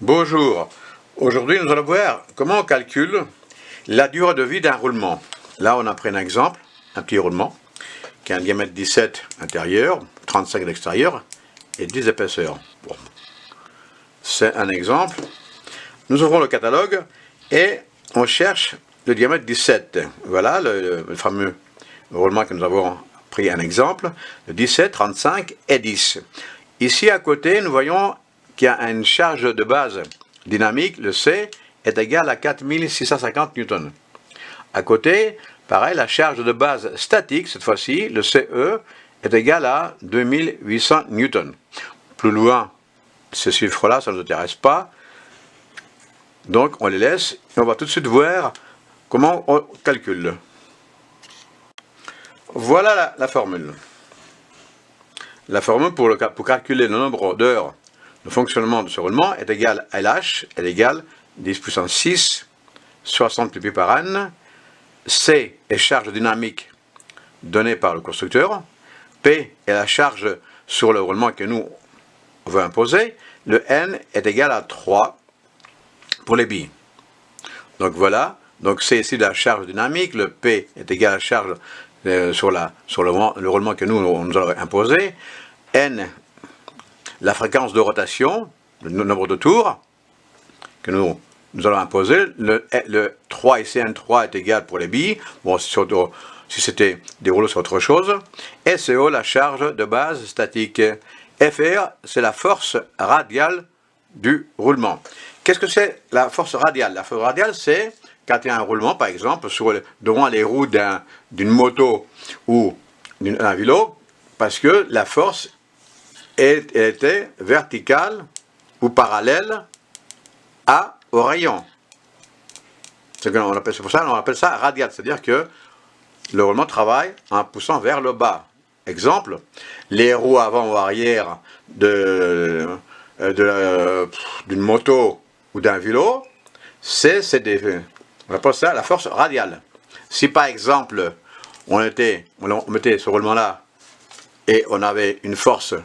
Bonjour, aujourd'hui nous allons voir comment on calcule la durée de vie d'un roulement. Là on a pris un exemple, un petit roulement, qui a un diamètre 17 intérieur, 35 d'extérieur et 10 d'épaisseur. Bon. C'est un exemple. Nous ouvrons le catalogue et on cherche le diamètre 17. Voilà le fameux roulement que nous avons pris un exemple, le 17, 35 et 10. Ici à côté nous voyons qu'il y a une charge de base dynamique, le C, est égale à 4650 newtons. À côté, pareil, la charge de base statique, cette fois-ci, le CE, est égale à 2800 newtons. Plus loin, ces chiffres-là, ça ne nous intéresse pas. Donc, on les laisse et on va tout de suite voir comment on calcule. Voilà la formule. La formule pour calculer le nombre d'heures de fonctionnement de ce roulement est égal à LH, est égal 10 puissance 6, 60 pp par an. C est charge dynamique donnée par le constructeur. P est la charge sur le roulement que nous on veut imposer. Le N est égal à 3 pour les billes. Donc voilà, donc c'est ici la charge dynamique. Le P est égal à la charge sur le roulement que nous allons imposer. N, la fréquence de rotation, le nombre de tours que nous allons imposer. Le 3 ici, N3 est égal pour les billes. Bon, si c'était des rouleaux, c'est autre chose. Et CO, la charge de base statique. FR, c'est la force radiale du roulement. Qu'est-ce que c'est la force radiale? La force radiale, c'est quand il y a un roulement, par exemple, devant les roues d'une moto ou d'un vélo, parce que la force était verticale ou parallèle au rayon. C'est pour ça qu'on appelle ça radial, c'est-à-dire que le roulement travaille en poussant vers le bas. Exemple, les roues avant ou arrière d'une moto ou d'un vélo, on appelle ça la force radiale. Si par exemple, on mettait ce roulement-là et on avait une force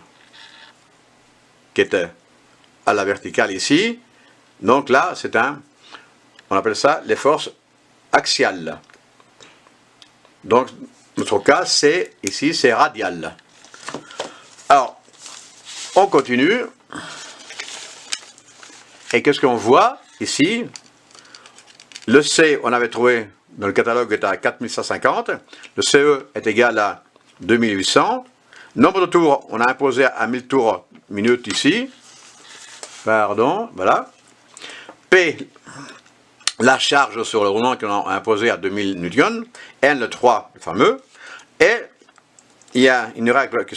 qui était à la verticale ici, donc là on appelle ça les forces axiales. Donc notre cas ici c'est radial. Alors on continue et qu'est-ce qu'on voit ici? Le C on avait trouvé dans le catalogue est à 4150, le CE est égal à 2800. Nombre de tours, on a imposé à 1000 tours minute ici. Pardon, voilà. P, la charge sur le roulement qu'on a imposé à 2000 newtons. N, le 3, le fameux. Et il y a une règle qui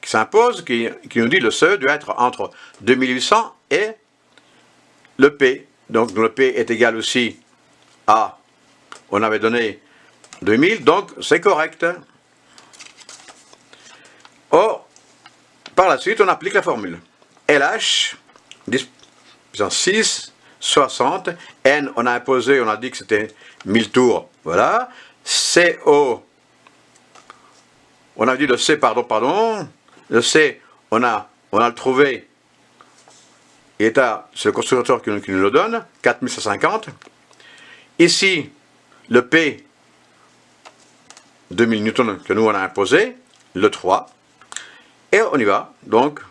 s'impose, qui nous dit le CE doit être entre 2800 et le P. Donc le P est égal aussi à, on avait donné 2000, donc c'est correct. Or, par la suite, on applique la formule. LH, 10 puissance 6, 60. N, on a imposé, on a dit que c'était 1000 tours. Voilà. CO, on a dit le C, pardon. Le C, on a le trouvé. C'est le constructeur qui nous le donne, 4150. Ici, le P, 2000 newtons que nous on a imposé, le 3. Et on y va. Donc,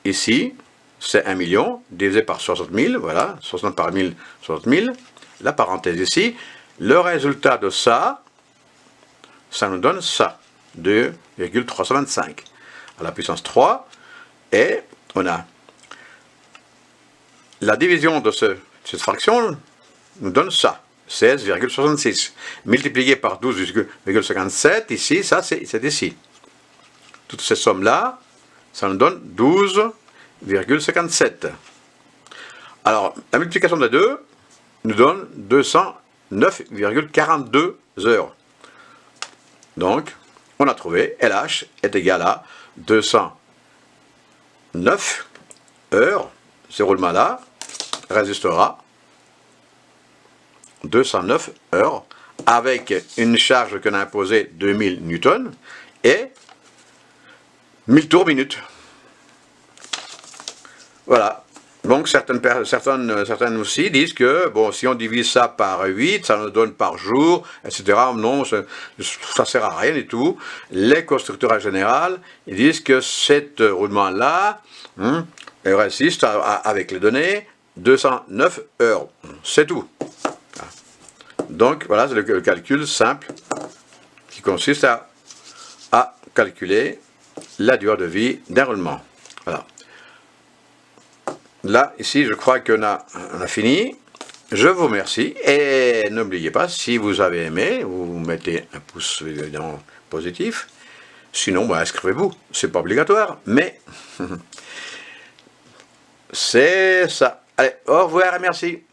ici, c'est 1 million, divisé par 60 000, voilà, 60 par 1000, 60 000. La parenthèse ici. Le résultat de ça nous donne ça, 2,325 à la puissance 3. Et on a la division de cette fraction nous donne ça, 16,66. Multiplié par 12,57, ici, ça c'est ici. Toutes ces sommes-là, ça nous donne 12,57. Alors, la multiplication des deux nous donne 209,42 heures. Donc, on a trouvé LH est égal à 209 heures. Ce roulement-là résistera 209 heures avec une charge qu'on a imposée 2000 newtons et 1000 tours minute. Voilà. Donc certaines aussi disent que bon, si on divise ça par 8, ça nous donne par jour, etc. Non, ça ne sert à rien du tout. Les constructeurs en général, ils disent que cet roulement-là résiste avec les données 209 heures. C'est tout. Donc voilà, c'est le calcul simple qui consiste à calculer la durée de vie d'un roulement. Voilà. Là, ici, je crois qu'on a fini. Je vous remercie. Et n'oubliez pas, si vous avez aimé, vous mettez un pouce évidemment positif. Sinon, inscrivez-vous. C'est pas obligatoire, mais c'est ça. Allez, au revoir et merci.